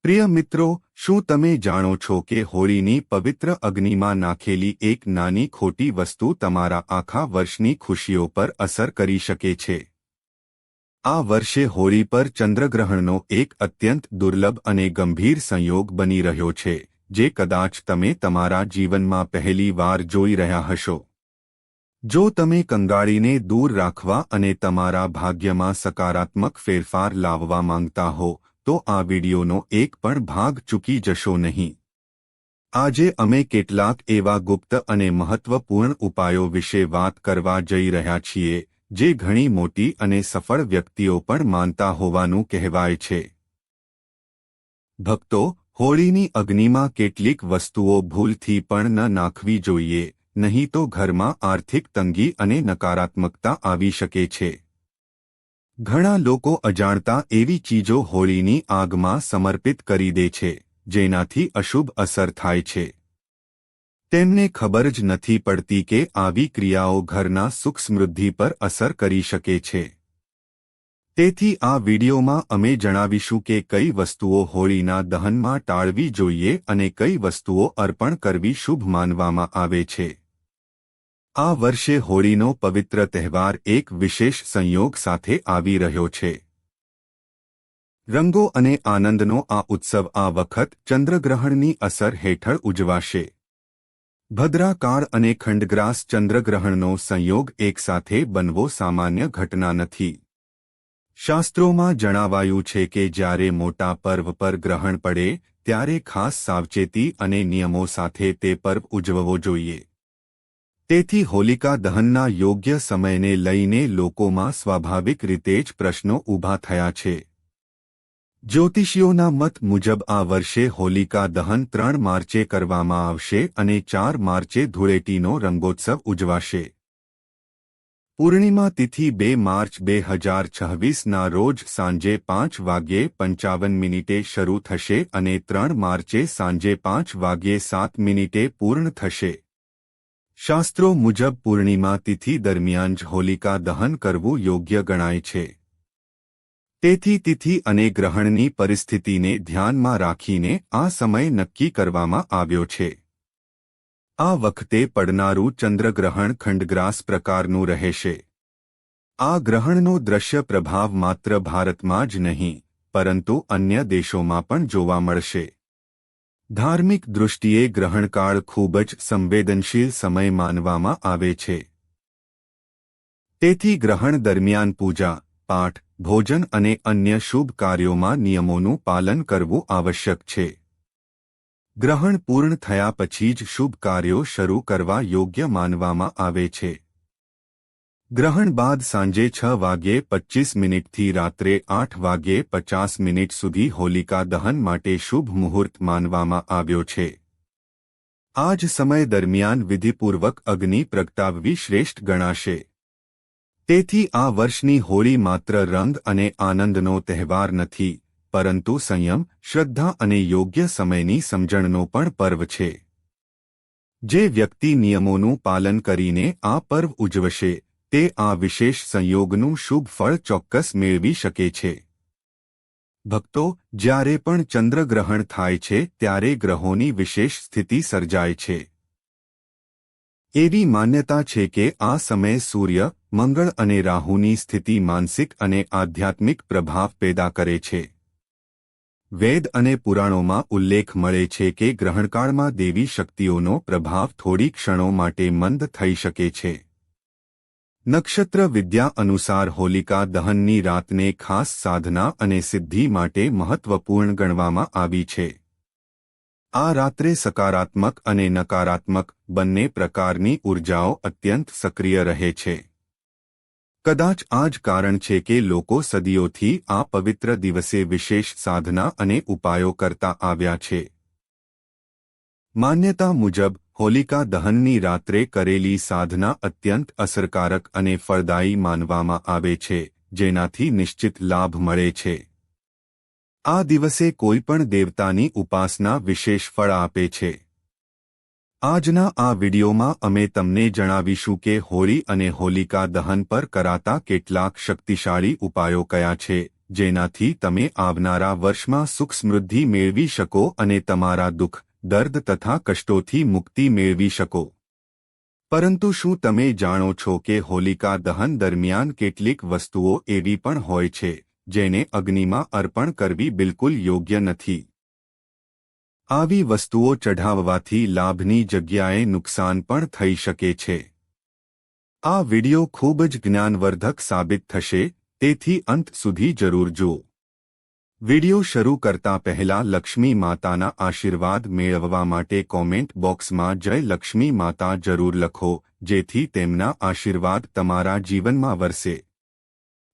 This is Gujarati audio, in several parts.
પ્રિય મિત્રો, શું તમે જાણો છો કે હોળીની પવિત્ર અગ્નિમાં નાખેલી એક નાની ખોટી વસ્તુ તમારા આખા વર્ષની ખુશીઓ પર અસર કરી શકે છે? આ વર્ષે હોળી પર ચંદ્રગ્રહણનો એક અત્યંત દુર્લભ અને ગંભીર સંયોગ બની રહ્યો છે, જે કદાચ તમે તમારા જીવનમાં પહેલી વાર જોઈ રહ્યા હશો. જો તમે કંગાળીને દૂર રાખવા અને તમારા ભાગ્યમાં સકારાત્મક ફેરફાર લાવવા માંગતા હો, તો આ વિડિયોનો એક પણ ભાગ ચૂકી જશો નહીં. આજે અમે કેટલાક એવા ગુપ્ત અને મહત્વપૂર્ણ ઉપાયો વિશે વાત કરવા જઈ રહ્યા છીએ, જે ઘણી મોટી અને સફળ વ્યક્તિઓ પણ માનતા હોવાનું કહેવાય છે. ભક્તો, હોળીની અગ્નિમાં કેટલીક વસ્તુઓ ભૂલથી પણ ન નાખવી જોઈએ, નહીં તો ઘરમાં આર્થિક તંગી અને નકારાત્મકતા આવી શકે છે. ઘણા લોકો અજાણતા એવી ચીજો હોળીની આગમાં સમર્પિત કરી દે છે, જેનાથી અશુભ અસર થાય છે. તેમને ખબર જ નથી પડતી કે આવી ક્રિયાઓ ઘરના સુખ સમૃદ્ધિ પર અસર કરી શકે છે. તેથી આ વિડિયોમાં અમે જણાવીશું કે કઈ વસ્તુઓ હોળીના દહનમાં ટાળવી જોઈએ અને કઈ વસ્તુઓ અર્પણ કરવી શુભ માનવામાં આવે છે. આ વર્ષે હોળીનો પવિત્ર તહેવાર એક વિશેષ સંયોગ સાથે આવી રહ્યો છે. રંગો અને આનંદનો આ ઉત્સવ આ વખત ચંદ્રગ્રહણની અસર હેઠળ ઉજવાશે. ભદ્રાકાળ અને ખંડગ્રાસ ચંદ્રગ્રહણનો સંયોગ એકસાથે બનવો સામાન્ય ઘટના નથી. શાસ્ત્રોમાં જણાવાયું છે કે જ્યારે મોટા પર્વ પર ગ્રહણ પડે, ત્યારે ખાસ સાવચેતી અને નિયમો સાથે તે પર્વ ઉજવવો જોઈએ. તેથી હોલિકા દહનના યોગ્ય સમયને લઈને લોકોમાં સ્વાભાવિક રીતે જ પ્રશ્નો ઊભા થયા છે. જ્યોતિષીઓના મત મુજબ આ વર્ષે હોલિકા દહન 3 માર્ચે કરવામાં આવશે અને 4 માર્ચે ધૂળેટીનો રંગોત્સવ ઉજવાશે. પૂર્ણિમા તિથિ 2 માર્ચ 2026ના રોજ સાંજે 5:55 શરૂ થશે અને 3 માર્ચે સાંજે 5:07 પૂર્ણ થશે. શાસ્ત્રો મુજબ પૂર્ણિમા તિથિ દરમિયાન જ હોલિકા દહન કરવું યોગ્ય ગણાય છે. તેથી તિથિ અને ગ્રહણની પરિસ્થિતિને ધ્યાનમાં રાખીને આ સમય નક્કી કરવામાં આવ્યો છે. આ વખતે પડનારું ચંદ્રગ્રહણ ખંડગ્રાસ પ્રકારનું રહેશે. આ ગ્રહણનો દ્રશ્ય પ્રભાવ માત્ર ભારતમાં જ નહીં, પરંતુ અન્ય દેશોમાં પણ જોવા મળશે. ધાર્મિક દૃષ્ટિએ ગ્રહણકાળ ખૂબ જ સંવેદનશીલ સમય માનવામાં આવે છે. તેથી ગ્રહણ દરમિયાન પૂજા, પાઠ, ભોજન અને અન્ય શુભ કાર્યોમાં નિયમોનું પાલન કરવું આવશ્યક છે. ગ્રહણ પૂર્ણ થયા પછી જ શુભ કાર્યો શરૂ કરવા યોગ્ય માનવામાં આવે છે. ગ્રહણ બાદ સાંજે 6:25 થી રાત્રે 8:50 સુધી હોલિકા દહન માટે શુભ મુહૂર્ત માનવામાં આવ્યો છે. આ જ સમય દરમિયાન વિધિપૂર્વક અગ્નિ પ્રગટાવવી શ્રેષ્ઠ ગણાશે. તેથી આ વર્ષની હોળી માત્ર રંગ અને આનંદનો તહેવાર નથી, પરંતુ સંયમ, શ્રદ્ધા અને યોગ્ય સમયની સમજણનો પણ પર્વ છે. જે વ્યક્તિ નિયમોનું પાલન કરીને આ પર્વ ઉજવશે, તે આ વિશેષ સંયોગનું શુભ ફળ ચોક્કસ મેળવી શકે છે. ભક્તો, જ્યારે પણ ચંદ્રગ્રહણ થાય છે ત્યારે ગ્રહોની વિશેષ સ્થિતિ સર્જાય છે. એવી માન્યતા છે કે આ સમયે સૂર્ય, મંગળ અને રાહુની સ્થિતિ માનસિક અને આધ્યાત્મિક પ્રભાવ પેદા કરે છે. વેદ અને પુરાણોમાં ઉલ્લેખ મળે છે કે ગ્રહણકાળમાં દેવી શક્તિઓનો પ્રભાવ થોડી ક્ષણો માટે મંદ થઈ શકે છે. નક્ષત્ર વિદ્યા અનુસાર હોલિકા દહનની રાતને ખાસ સાધના અને સિદ્ધિ માટે મહત્વપૂર્ણ ગણવામાં આવી છે. આ રાત્રે સકારાત્મક અને નકારાત્મક બંને પ્રકારની ઊર્જાઓ અત્યંત સક્રિય રહે છે. કદાચ આ જ કારણ છે કે લોકો સદીઓથી આ પવિત્ર દિવસે વિશેષ સાધના અને ઉપાયો કરતા આવ્યા છે. માન્યતા મુજબ હોલિકા દહનની રાત્રે કરેલી સાધના અત્યંત અસરકારક અને ફળદાયી માનવામાં આવે છે, જેનાથી નિશ્ચિત લાભ મળે છે. આ દિવસે કોઈપણ દેવતાની ઉપાસના વિશેષ ફળ આપે છે. આજના આ વિડિયોમાં અમે તમને જણાવીશું કે હોળી અને હોલિકા દહન પર કરાતા કેટલાક શક્તિશાળી ઉપાયો કયા છે, જેનાથી તમે આવનારા વર્ષમાં સુખ સમૃદ્ધિ મેળવી શકો અને તમારા દુઃખ, દર્દ તથા કષ્ટોથી મુક્તિ મેળવી શકો. પરંતુ શું તમે જાણો છો કે હોલિકા દહન દરમિયાન કેટલીક વસ્તુઓ એવી પણ હોય છે જેને અગ્નિમાં અર્પણ કરવી બિલકુલ યોગ્ય નથી? આવી વસ્તુઓ ચઢાવવાથી લાભની જગ્યાએ નુકસાન પણ થઈ શકે છે. આ વિડિયો ખૂબ જ જ્ઞાનવર્ધક સાબિત થશે, તેથી અંત સુધી જરૂર જુઓ. વિડિયો શરૂ કરતા પહેલા લક્ષ્મી માતાના આશીર્વાદ મેળવવા માટે કોમેન્ટ બોક્સમાં જય લક્ષ્મી માતા જરૂર લખો, જેથી તેમના આશીર્વાદ તમારા જીવનમાં વરસે.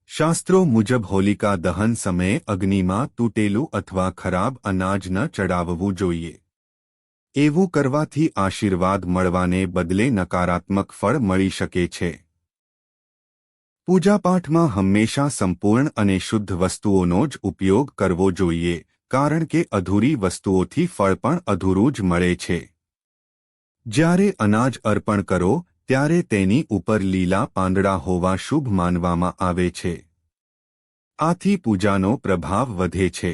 શાસ્ત્રો મુજબ હોલિકા દહન સમયે અગ્નિમાં તૂટેલું અથવા ખરાબ અનાજ ન ચડાવવું જોઈએ. એવું કરવાથી આશીર્વાદ મળવાને બદલે નકારાત્મક ફળ મળી શકે છે. પૂજાપાઠમાં હંમેશા સંપૂર્ણ અને શુદ્ધ વસ્તુઓનો જ ઉપયોગ કરવો જોઈએ, કારણ કે અધૂરી વસ્તુઓથી ફળ પણ અધૂરું જ મળે છે. જ્યારે અનાજ અર્પણ કરો ત્યારે તેની ઉપર લીલા પાંદડા હોવા શુભ માનવામાં આવે છે. આથી પૂજાનો પ્રભાવ વધે છે.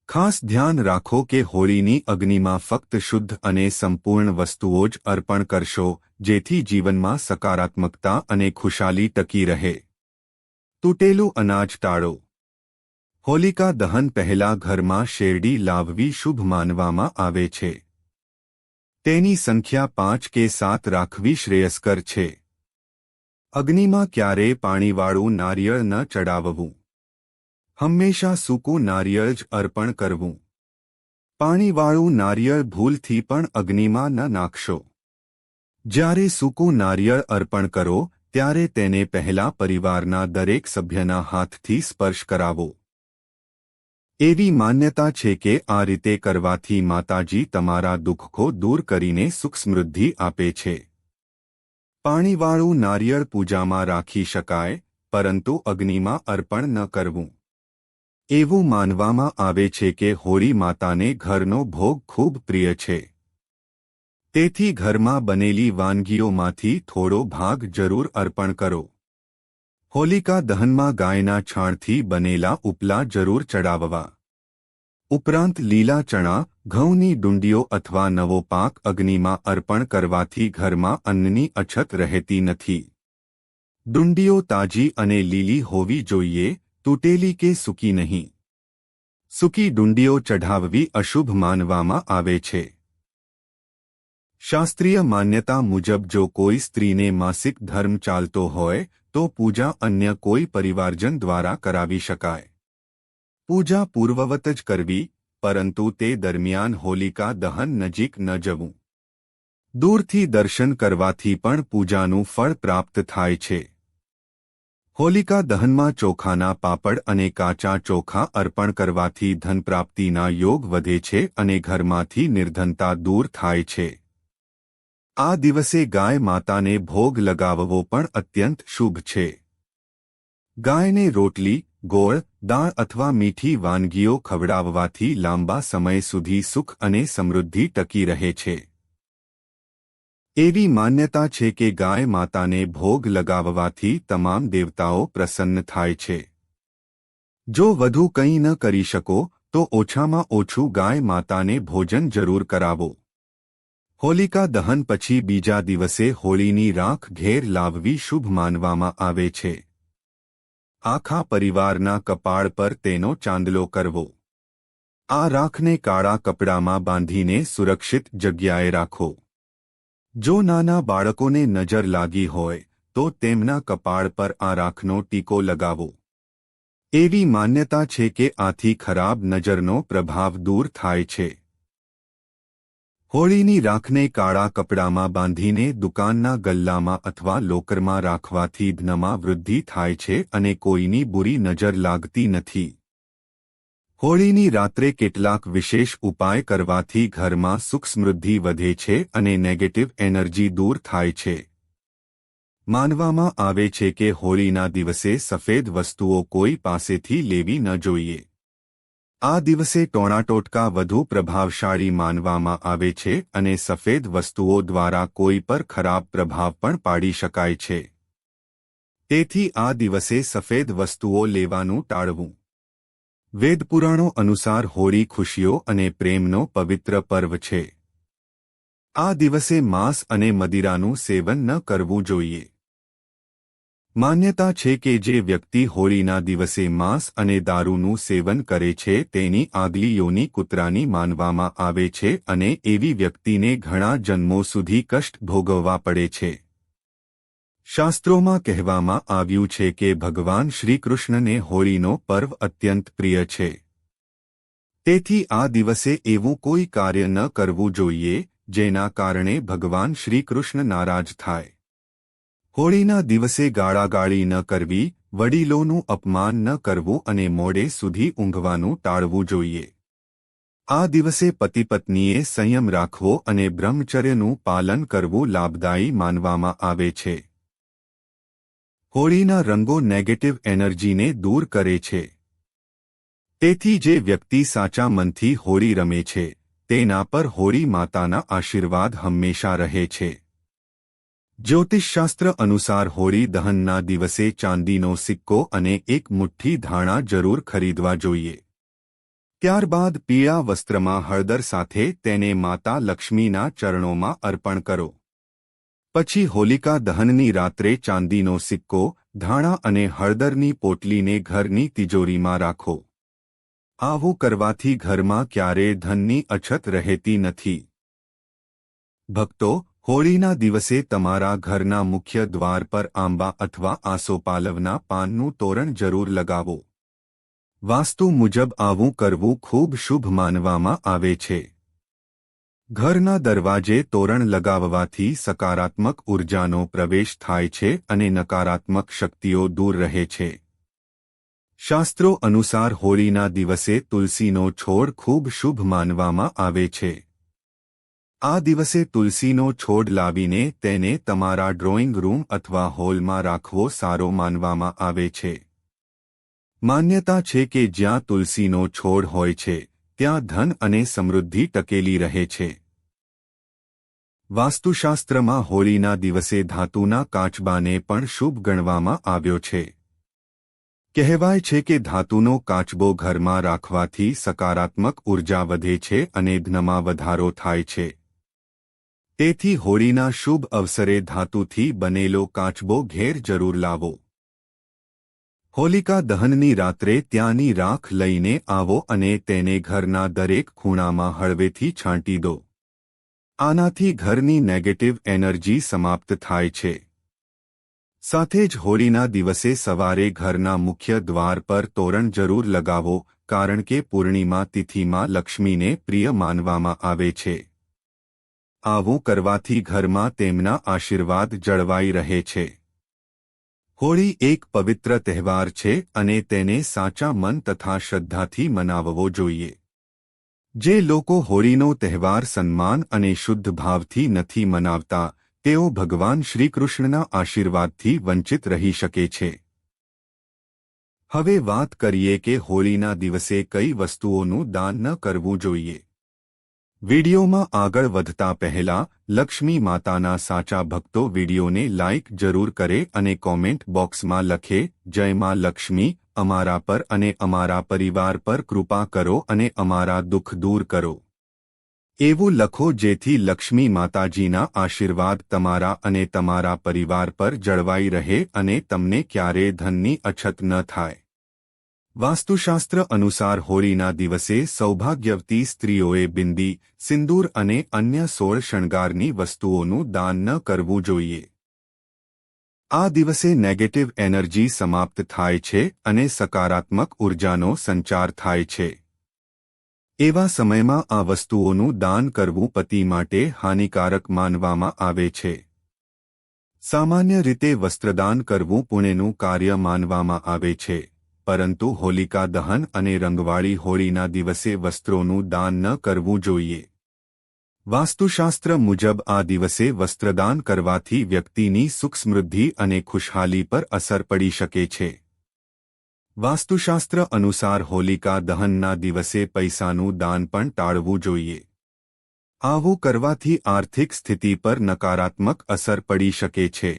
ખાસ ધ્યાન રાખો કે હોળીની અગ્નિમાં ફક્ત શુદ્ધ અને સંપૂર્ણ વસ્તુઓ જ અર્પણ કરશો, જેથી જીવનમાં સકારાત્મકતા અને ખુશાલી ટકી રહે. તૂટેલું અનાજ ટાળો. હોલિકા દહન પહેલા ઘરમાં શેરડી લાવવી શુભ માનવામાં આવે છે. તેની સંખ્યા 5 કે 7 રાખવી શ્રેયસ્કર છે. અગ્નિમાં ક્યારેય પાણીવાળું નારિયેળ ન ચડાવવું. હંમેશા સૂકું નારિયેળ જ અર્પણ કરવું. પાણીવાળું નારિયેળ ભૂલથી પણ અગ્નિમાં ન નાખશો. જ્યારે સૂકું નારિયેળ અર્પણ કરો ત્યારે તેને પહેલા પરિવારના દરેક સભ્યના હાથથી સ્પર્શ કરાવો. એવી માન્યતા છે કે આ રીતે કરવાથી માતાજી તમારા દુઃખો દૂર કરીને સુખ સમૃદ્ધિ આપે છે. પાણીવાળું નારિયેળ પૂજામાં રાખી શકાય, પરંતુ અગ્નિમાં અર્પણ ન કરવું. એવું માનવામાં આવે છે કે હોળી માતાને ઘરનો ભોગ ખૂબ પ્રિય છે. તેથી ઘરમાં બનેલી વાનગીઓમાંથી થોડો ભાગ જરૂર અર્પણ કરો. હોલિકા દહનમાં ગાયના છાણથી બનેલા ઉપલા જરૂર ચડાવવા. ઉપરાંત લીલા ચણા, ઘઉંની ડુંડીઓ અથવા નવો પાક અગ્નિમાં અર્પણ કરવાથી ઘરમાં અન્નની અછત રહેતી નથી. ડુંડીઓ તાજી અને લીલી હોવી જોઈએ, તૂટેલી કે સૂકી નહીં. સૂકી ડુંડીઓ ચઢાવવી અશુભ માનવામાં આવે છે. શાસ્ત્રીય માન્યતા મુજબ જો કોઈ સ્ત્રીને માસિક ધર્મ ચાલતો હોય તો પૂજા અન્ય કોઈ પરિવારજન દ્વારા કરાવી શકાય. પૂજા પૂર્વવત જ કરવી, પરંતુ તે દરમિયાન હોલિકા દહન નજીક ન જવું. દૂરથી દર્શન કરવાથી પણ પૂજાનું ફળ પ્રાપ્ત થાય છે. હોલિકા દહનમાં ચોખાના પાપડ અને કાચા ચોખા અર્પણ કરવાથી ધન પ્રાપ્તિના યોગ વધે છે અને ઘરમાંથી નિર્ધનતા દૂર થાય છે. આ દિવસે ગાય માતાને ભોગ લગાવવો પણ અત્યંત શુભ છે. ગાયને રોટલી, ગોળ, દાળ અથવા મીઠી વાનગીઓ ખવડાવવાથી લાંબા સમય સુધી સુખ અને સમૃદ્ધિ ટકી રહે છે. એવી માન્યતા છે કે ગાય માતાને ભોગ લગાવવાથી તમામ દેવતાઓ પ્રસન્ન થાય છે. જો વધુ કંઈ ન કરી શકો તો ઓછામાં ઓછું ગાય માતાને ભોજન જરૂર કરાવો. હોલિકા દહન પછી બીજા દિવસે હોળીની રાખ ઘેર લાવવી શુભ માનવામાં આવે છે. આખા પરિવારના કપાળ પર તેનો ચાંદલો કરવો. આ રાખને કાળા કપડામાં બાંધીને સુરક્ષિત જગ્યાએ રાખો. જો નાના બાળકોને નજર લાગી હોય તો તેમના કપાળ પર આ રાખનો ટીકો લગાવો. એવી માન્યતા છે કે આથી ખરાબ નજરનો પ્રભાવ દૂર થાય છે. હોળીની રાખને કાળા કપડામાં બાંધીને દુકાનના ગલ્લામાં અથવા લોકરમાં રાખવાથી ધનમાં વૃદ્ધિ થાય છે અને કોઈની બુરી નજર લાગતી નથી. હોળીની રાત્રે કેટલાક વિશેષ ઉપાય કરવાથી ઘરમાં સુખ સમૃદ્ધિ વધે છે અને નેગેટિવ એનર્જી દૂર થાય છે. માનવામાં આવે છે કે હોળીના દિવસે સફેદ વસ્તુઓ કોઈ પાસેથી લેવી ન જોઈએ. આ દિવસે ટોણાટોટકા વધુ પ્રભાવશાળી માનવામાં આવે છે અને સફેદ વસ્તુઓ દ્વારા કોઈ પર ખરાબ પ્રભાવ પણ પાડી શકાય છે. તેથી આ દિવસે સફેદ વસ્તુઓ લેવાનું ટાળવું. વેદપુરાણો અનુસાર હોળી ખુશીઓ અને પ્રેમનો પવિત્ર પર્વ છે. આ દિવસે માંસ અને મદિરાનું સેવન ન કરવું જોઈએ. માન્યતા છે કે જે વ્યક્તિ હોળીના દિવસે માંસ અને દારૂનું સેવન કરે છે તેની આગલી યોનિ કૂતરાની માનવામાં આવે છે અને એવી વ્યક્તિને ઘણા જન્મો સુધી કષ્ટ ભોગવવા પડે છે. શાસ્ત્રોમાં કહેવામાં આવ્યું છે કે ભગવાન શ્રીકૃષ્ણને હોળીનો પર્વ અત્યંત પ્રિય છે. તેથી આ દિવસે એવું કોઈ કાર્ય ન કરવું જોઈએ જેના કારણે ભગવાન શ્રીકૃષ્ણ નારાજ થાય. હોળીના દિવસે ગાળાગાળી ન કરવી, વડીલોનું અપમાન ન કરવું અને મોડે સુધી ઊંઘવાનું ટાળવું જોઈએ. આ દિવસે પતિપત્નીએ સંયમ રાખવો અને બ્રહ્મચર્યનું પાલન કરવું લાભદાયી માનવામાં આવે છે. હોળીના રંગો નેગેટિવ એનર્જીને દૂર કરે છે. તેથી જે વ્યક્તિ સાચા મનથી હોળી રમે છે તેના પર હોળી માતાના આશીર્વાદ હંમેશા રહે છે. જ્યોતિષશાસ્ત્ર અનુસાર હોળી દહનના દિવસે ચાંદીનો સિક્કો અને એક મુઠ્ઠી ધાણા જરૂર ખરીદવા જોઈએ. ત્યારબાદ પીળા વસ્ત્રમાં હળદર સાથે તેને માતા લક્ષ્મીના ચરણોમાં અર્પણ કરો. પછી હોલિકા દહનની રાત્રે ચાંદીનો સિક્કો, ધાણા અને હળદરની પોટલીને ઘરની તિજોરીમાં રાખો. આવું કરવાથી ઘરમાં ક્યારેય ધનની અછત રહેતી નથી. ભક્તો, હોળીના દિવસે તમારા ઘરના મુખ્ય દ્વાર પર આંબા અથવા આસોપાલવના પાનનું તોરણ જરૂર લગાવો. વાસ્તુ મુજબ આવું કરવું ખૂબ શુભ માનવામાં આવે છે. ઘરના દરવાજે તોરણ લગાવવાથી સકારાત્મક ઉર્જાનો પ્રવેશ થાય છે અને નકારાત્મક શક્તિઓ દૂર રહે છે. શાસ્ત્રો અનુસાર હોળીના દિવસે તુલસીનો છોડ ખૂબ શુભ માનવામાં આવે છે. આ દિવસે તુલસીનો છોડ લાવીને તેને તમારા ડ્રોઈંગ રૂમ અથવા હોલમાં રાખવો સારો માનવામાં આવે છે. માન્યતા છે કે જ્યાં તુલસીનો છોડ હોય છે ત્યાં ધન અને સમૃદ્ધિ ટકેલી રહે છે. વાસ્તુશાસ્ત્રમાં હોળીના દિવસે ધાતુના કાચબાને પણ શુભ ગણવામાં આવ્યો છે. કહેવાય છે કે ધાતુનો કાચબો ઘરમાં રાખવાથી સકારાત્મક ઉર્જા વધે છે અને ધનમાં વધારો થાય છે. તેથી હોળીના શુભ અવસરે ધાતુથી બનેલો કાચબો ઘેર જરૂર લાવો. હોલિકા દહનની રાત્રે ત્યાંની રાખ લઈને આવો અને તેને ઘરના દરેક ખૂણામાં હળવેથી છાંટી દો. આનાથી ઘરની નેગેટિવ એનર્જી સમાપ્ત થાય છે. સાથે જ હોળીના દિવસે સવારે ઘરના મુખ્ય દ્વાર પર તોરણ જરૂર લગાવો, કારણ કે પૂર્ણિમા તિથિમાં લક્ષ્મીને પ્રિય માનવામાં આવે છે. આવું કરવાથી ઘરમાં તેમના આશીર્વાદ જળવાઈ રહે છે. હોળી એક પવિત્ર તહેવાર છે અને તેને સાચા મન તથા શ્રદ્ધાથી મનાવવો જોઈએ. જે લોકો હોળીનો તહેવાર સન્માન અને શુદ્ધ ભાવથી નથી મનાવતા તેઓ ભગવાન શ્રીકૃષ્ણના આશીર્વાદથી વંચિત રહી શકે છે. હવે વાત કરીએ કે હોળીના દિવસે કઈ વસ્તુઓનું દાન ન કરવું જોઈએ. વિડિયોમાં આગળ વધતા પહેલા લક્ષ્મી માતાના સાચા ભક્તો વિડિયોને લાઇક જરૂર કરે અને કોમેન્ટ બોક્સમાં લખે, જય માં લક્ષ્મી, અમારા પર અને અમારા પરિવાર પર કૃપા કરો અને અમારા દુઃખ દૂર કરો. એવું લખો જેથી લક્ષ્મી માતાજીના આશીર્વાદ તમારા અને તમારા પરિવાર પર જળવાઈ રહે અને તમને ક્યારેય ધનની અછત ન થાય. વાસ્તુશાસ્ત્ર અનુસાર હોળીના દિવસે સૌભાગ્યવતી સ્ત્રીઓએ બિંદી, સિંદૂર અને અન્ય 16 શણગારની વસ્તુઓનું દાન ન કરવું જોઈએ. આ દિવસે નેગેટિવ એનર્જી સમાપ્ત થાય છે અને સકારાત્મક ઉર્જાનો સંચાર થાય છે. એવા સમયમાં આ વસ્તુઓનું દાન કરવું પતિ માટે હાનિકારક માનવામાં આવે છે. સામાન્ય રીતે વસ્ત્રદાન કરવું પુણ્યનું કાર્ય માનવામાં આવે છે, પરંતુ હોલિકા દહન અને રંગવાળી હોળીના દિવસે વસ્ત્રોનું દાન ન કરવું જોઈએ. વાસ્તુશાસ્ત્ર મુજબ આ દિવસે વસ્ત્રદાન કરવાથી વ્યક્તિની સુખ સમૃદ્ધિ અને ખુશહાલી પર અસર પડી શકે છે. વાસ્તુશાસ્ત્ર અનુસાર હોલિકા દહનના દિવસે પૈસાનું દાન પણ ટાળવું જોઈએ. આવું કરવાથી આર્થિક સ્થિતિ પર નકારાત્મક અસર પડી શકે છે.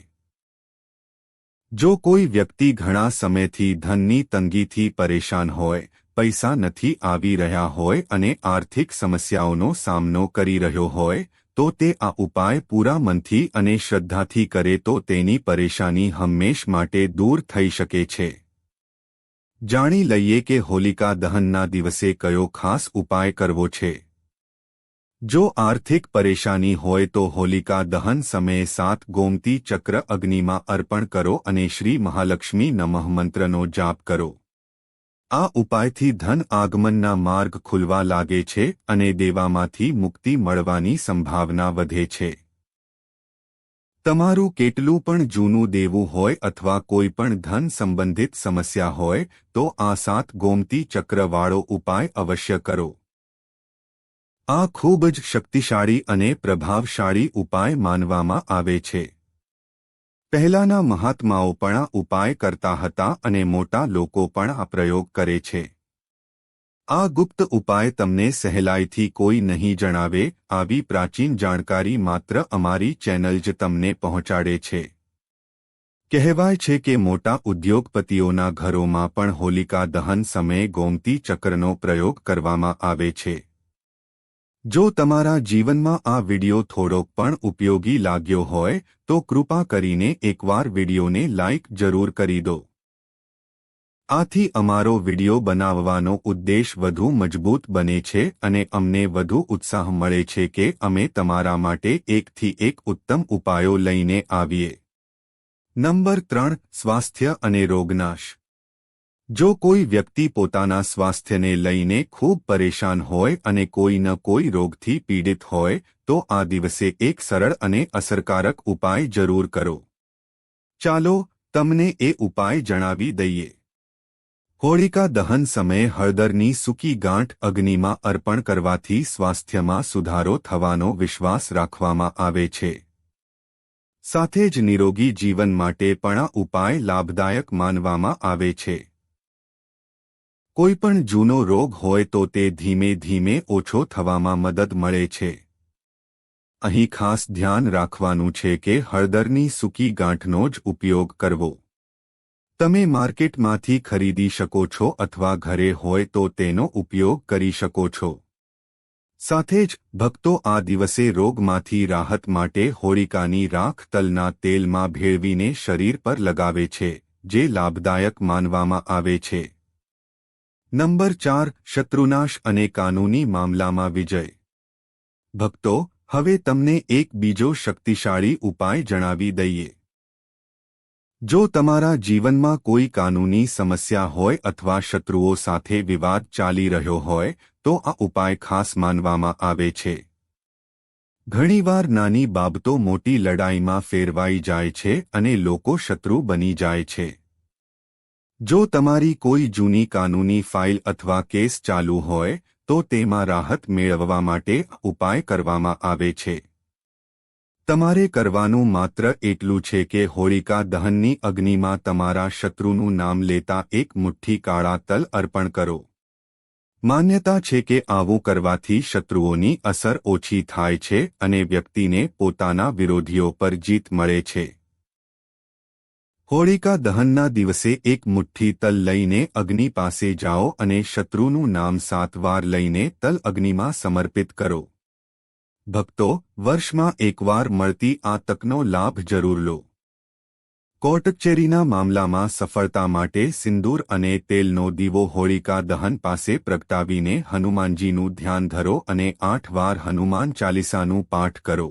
જો કોઈ વ્યક્તિ ઘણા સમયથી ધનની તંગીથી પરેશાન હોય, પૈસા નથી આવી રહ્યા હોય અને આર્થિક સમસ્યાઓનો સામનો કરી રહ્યો હોય, તો તે આ ઉપાય પૂરા મનથી અને શ્રદ્ધાથી કરે તો તેની પરેશાની હંમેશ માટે દૂર થઈ શકે છે. જાણી લઈએ કે હોલિકા દહનના દિવસે કયો ખાસ ઉપાય કરવો છે. જો આર્થિક પરેશાની હોય તો હોલિકા દહન સમયે 7 ગોમતી ચક્ર અગ્નિમાં અર્પણ કરો અને શ્રી મહાલક્ષ્મી નમઃ મંત્રનો જાપ કરો. આ ઉપાયથી ધન આગમનના માર્ગ ખુલવા લાગે છે અને દેવામાંથી મુક્તિ મળવાની સંભાવના વધે છે. તમારું કેટલું પણ જૂનું દેવું હોય અથવા કોઈ પણ ધન સંબંધિત સમસ્યા હોય તો આ 7 ગોમતી ચક્રવાળો ઉપાય અવશ્ય કરો. આ ખૂબ જ શક્તિશાળી અને પ્રભાવશાળી ઉપાય માનવામાં આવે છે. પહેલાના મહાત્માઓ પણ આ ઉપાય કરતા હતા અને મોટા લોકો પણ આ પ્રયોગ કરે છે. આ ગુપ્ત ઉપાય તમને સહેલાઈથી કોઈ નહીં જણાવે. આવી પ્રાચીન જાણકારી માત્ર અમારી ચેનલ જ તમને પહોંચાડે છે. કહેવાય છે કે મોટા ઉદ્યોગપતિઓના ઘરોમાં પણ હોલિકા દહન સમયે ગોમતી ચક્રનો પ્રયોગ કરવામાં આવે છે. જો તમારા જીવનમાં આ વિડિયો થોડોક પણ ઉપયોગી લાગ્યો હોય તો કૃપા કરીને એકવાર વિડિયોને લાઇક જરૂર કરી દો. આથી અમારો વિડિયો બનાવવાનો ઉદ્દેશ વધુ મજબૂત બને છે અને અમને વધુ ઉત્સાહ મળે છે કે અમે તમારા માટે એકથી એક ઉત્તમ ઉપાયો લઈને આવીએ. નંબર 3. સ્વાસ્થ્ય અને રોગનાશ. જો કોઈ વ્યક્તિ પોતાના સ્વાસ્થ્યને લઈને ખૂબ પરેશાન હોય અને કોઈ ન કોઈ રોગથી પીડિત હોય તો આ દિવસે એક સરળ અને અસરકારક ઉપાય જરૂર કરો. ચાલો તમને એ ઉપાય જણાવી દઈએ. હોલિકા દહન સમયે હળદરની સૂકી ગાંઠ અગ્નિમાં અર્પણ કરવાથી સ્વાસ્થ્યમાં સુધારો થવાનો વિશ્વાસ રાખવામાં આવે છે. સાથે જ નિરોગી જીવન માટે પણ આ ઉપાય લાભદાયક માનવામાં આવે છે. કોઈ પણ જૂનો રોગ હોય તો તે ધીમે ધીમે ઓછો થવામાં મદદ મળે છે. અહીં ખાસ ધ્યાન રાખવાનું છે કે હળદરની સૂકી ગાંઠનો જ ઉપયોગ કરવો. તમે માર્કેટમાંથી ખરીદી શકો છો અથવા ઘરે હોય તો તેનો ઉપયોગ કરી શકો છો. સાથે જ ભક્તો આ દિવસે રોગમાંથી રાહત માટે હોલિકાની રાખ તલના તેલમાં ભેળવીને શરીર પર લગાવે છે, જે લાભદાયક માનવામાં આવે છે. નંબર 4. શત્રુનાશ અને કાનૂની મામલામાં વિજય. ભક્તો, હવે તમને એક બીજો શક્તિશાળી ઉપાય જણાવી દઈએ. જો તમારા જીવનમાં કોઈ કાનૂની સમસ્યા હોય અથવા શત્રુઓ સાથે વિવાદ ચાલી રહ્યો હોય તો આ ઉપાય ખાસ માનવામાં આવે છે. ઘણીવાર નાની બાબતો મોટી લડાઈમાં ફેરવાઈ જાય છે અને લોકો શત્રુ બની જાય છે. જો તમારી કોઈ જૂની કાનૂની ફાઇલ અથવા કેસ ચાલુ હોય તો તેમાં રાહત મેળવવા માટે ઉપાય કરવામાં આવે છે. તમારે કરવાનું માત્ર એટલું છે કે હોલિકા દહનની અગ્નિમાં તમારા શત્રુનું નામ લેતા એક મુઠ્ઠી કાળા તલ અર્પણ કરો. માન્યતા છે કે આવું કરવાથી શત્રુઓની અસર ઓછી થાય છે અને વ્યક્તિને પોતાના વિરોધીઓ પર જીત મળે છે. હોલિકા દહનના દિવસે એક મુઠ્ઠી તલ લઈને અગ્નિ પાસે જાઓ અને શત્રુનું નામ 7 વાર લઈને તલ અગ્નિમાં સમર્પિત કરો. ભક્તો, વર્ષમાં એકવાર મળતી આ તકનો લાભ જરૂર લો. કોર્ટ કચેરીના મામલામાં સફળતા માટે સિંદૂર અને તેલનો દીવો હોલિકા દહન પાસે પ્રગટાવીને હનુમાનજીનું ધ્યાન ધરો અને 8 વાર હનુમાન ચાલીસાનું પાઠ કરો.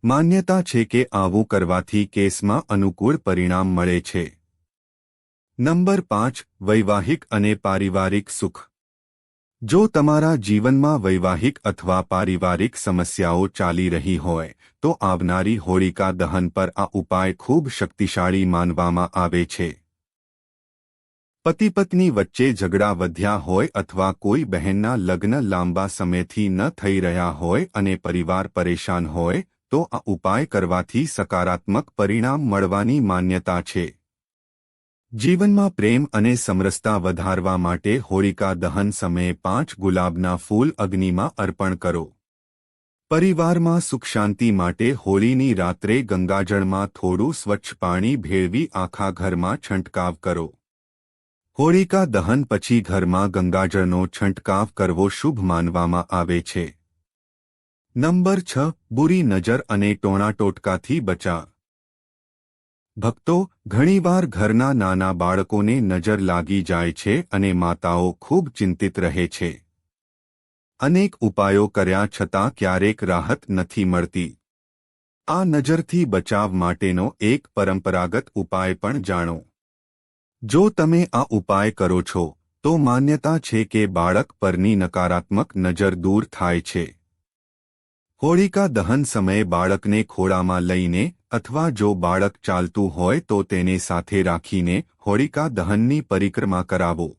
માન્યતા છે કે આવું કરવાથી કેસમાં અનુકૂળ પરિણામ મળે છે. નંબર 5. વૈવાહિક અને પારિવારિક સુખ. જો તમારા જીવનમાં વૈવાહિક અથવા પારિવારિક સમસ્યાઓ ચાલી રહી હોય તો આવનારી હોલિકા દહન પર આ ઉપાય ખૂબ શક્તિશાળી માનવામાં આવે છે. પતિ-પત્ની વચ્ચે ઝઘડા વધ્યા હોય અથવા કોઈ બહેનના લગ્ન લાંબા સમયથી ન થઈ રહ્યા હોય અને પરિવાર પરેશાન હોય તો આ ઉપાય કરવાથી સકારાત્મક પરિણામ મળવાની માન્યતા છે. જીવનમાં પ્રેમ અને સમરસતા વધારવા માટે હોલિકા દહન સમયે 5 ગુલાબના ફૂલ અગ્નિમાં અર્પણ કરો. પરિવારમાં સુખ શાંતિ માટે હોળીની રાત્રે ગંગાજળમાં થોડું સ્વચ્છ પાણી ભેળવી આખા ઘરમાં છંટકાવ કરો. હોળિકા દહન પછી ઘરમાં ગંગાજળનો છંટકાવ કરવો શુભ માનવામાં આવે છે. નંબર 6. બુરી નજર અને ટોણાટોટકાથી બચાવ. ભક્તો, ઘણીવાર ઘરના નાના બાળકોને નજર લાગી જાય છે અને માતાઓ ખૂબ ચિંતિત રહે છે. અનેક ઉપાયો કર્યા છતાં ક્યારેક રાહત નથી મળતી. આ નજરથી બચાવ માટેનો એક પરંપરાગત ઉપાય પણ જાણો. જો તમે આ ઉપાય કરો છો તો માન્યતા છે કે બાળક પરની નકારાત્મક નજર દૂર થાય છે. હોળિકા દહન સમયે બાળકને ખોળામાં લઈને અથવા જો બાળક ચાલતું હોય તો તેને સાથે રાખીને હોળિકા દહનની પરિક્રમા કરાવો.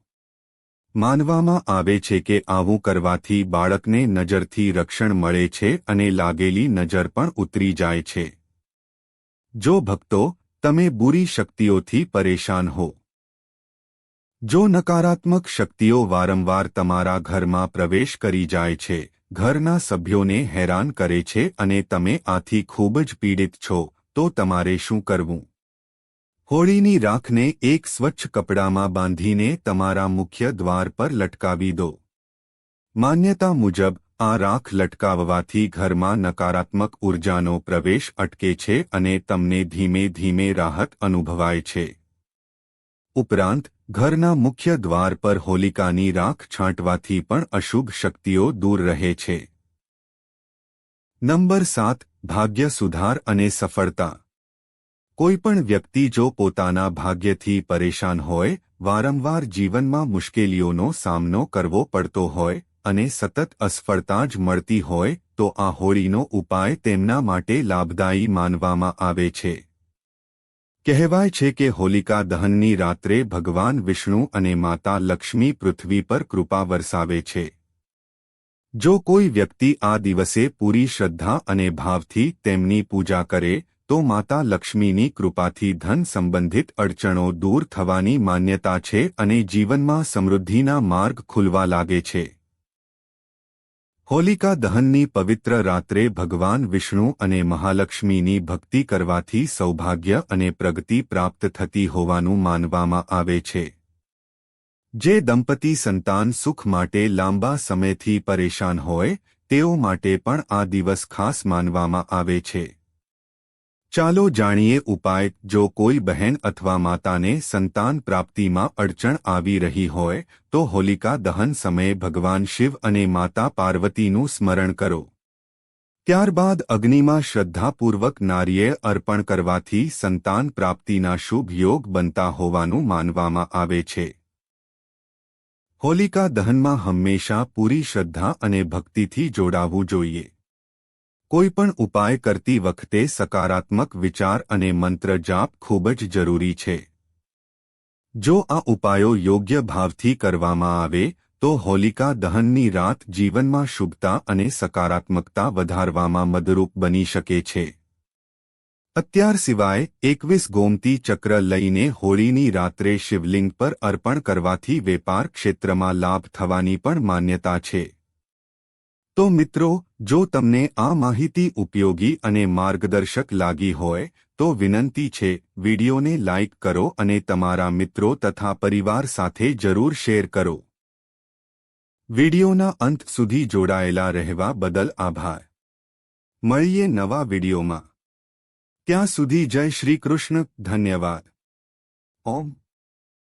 માનવામાં આવે છે કે આવું કરવાથી બાળકને નજરથી રક્ષણ મળે છે અને લાગેલી નજર પણ ઉતરી જાય છે. જો ભક્તો, તમે બુરી શક્તિઓથી પરેશાન હો, જો નકારાત્મક શક્તિઓ વારંવાર તમારા ઘરમાં પ્રવેશ કરી જાય છે, ઘરના સભ્યોને હેરાન કરે છે અને તમે આથી ખૂબ જ પીડિત છો, તો તમારે શું કરવું? હોળીની રાખને એક સ્વચ્છ કપડામાં બાંધીને તમારા મુખ્ય દ્વાર પર લટકાવી દો. માન્યતા મુજબ આ રાખ લટકાવવાથી ઘરમાં નકારાત્મક ઉર્જાનો પ્રવેશ અટકે છે અને તમને ધીમે ધીમે રાહત અનુભવાય છે. ઉપરાંત ઘરના મુખ્ય દ્વાર પર હોલિકાની રાખ છાંટવાથી પણ અશુભ શક્તિઓ દૂર રહે છે. નંબર 7. ભાગ્ય સુધાર અને સફળતા. કોઈપણ વ્યક્તિ જો પોતાના ભાગ્યથી પરેશાન હોય, વારંવાર જીવનમાં મુશ્કેલીઓનો સામનો કરવો પડતો હોય અને સતત અસફળતા જ મળતી હોય, તો આ હોળીનો ઉપાય તેમના માટે લાભદાયી માનવામાં આવે છે. કહેવાય છે કે હોલિકા દહનની રાત્રે ભગવાન વિષ્ણુ અને માતા લક્ષ્મી પૃથ્વી પર કૃપા વરસાવે છે. જો કોઈ વ્યક્તિ આ દિવસે પૂરી શ્રદ્ધા અને ભાવથી તેમની પૂજા કરે તો માતા લક્ષ્મીની કૃપાથી ધન સંબંધિત અડચણો દૂર થવાની માન્યતા છે અને જીવનમાં સમૃદ્ધિના માર્ગ ખુલવા લાગે છે. હોલિકા દહનની પવિત્ર રાત્રે ભગવાન વિષ્ણુ અને મહાલક્ષ્મીની ભક્તિ કરવાથી સૌભાગ્ય અને પ્રગતિ પ્રાપ્ત થતી હોવાનું માનવામાં આવે છે. જે દંપતી સંતાન સુખ માટે લાંબા સમયથી પરેશાન હોય, તેઓ માટે પણ આ દિવસ ખાસ માનવામાં આવે છે. ચાલો જાણીએ ઉપાય. જો કોઈ બહેન અથવા માતાને સંતાન પ્રાપ્તિમાં અડચણ આવી રહી હોય, તો હોલિકા દહન સમયે ભગવાન શિવ અને માતા પાર્વતીનું સ્મરણ કરો. ત્યારબાદ અગ્નિમાં શ્રદ્ધાપૂર્વક નારિયેળ અર્પણ કરવાથી સંતાન પ્રાપ્તિના શુભ યોગ બનતા હોવાનું માનવામાં આવે છે. હોલિકા દહનમાં હંમેશા પૂરી શ્રદ્ધા અને ભક્તિથી જોડાવું જોઈએ. કોઈપણ ઉપાય કરતી વખતે સકારાત્મક વિચાર અને મંત્ર જાપ ખૂબ જ જરૂરી છે. જો આ ઉપાયો યોગ્ય ભાવથી કરવામાં આવે તો હોલિકા દહનની રાત જીવનમાં શુભતા અને સકારાત્મકતા વધારવામાં મદદરૂપ બની શકે છે. અત્યાર સિવાય 21 ગોમતી ચક્ર લઈને હોળીની રાત્રે શિવલિંગ પર અર્પણ કરવાથી વેપાર ક્ષેત્રમાં લાભ થવાની પણ માન્યતા છે. તો મિત્રો, જો તમને આ માહિતી ઉપયોગી અને માર્ગદર્શક લાગી હોય તો વિનંતી છે, વિડીયોને લાઇક કરો અને તમારા મિત્રો તથા પરિવાર સાથે જરૂર શેર કરો. વિડીયોના અંત સુધી જોડાયેલા રહેવા બદલ આભાર. મળીએ નવા વિડીયોમાં. ત્યાં સુધી જય શ્રી કૃષ્ણ. ધન્યવાદ. ઓમ.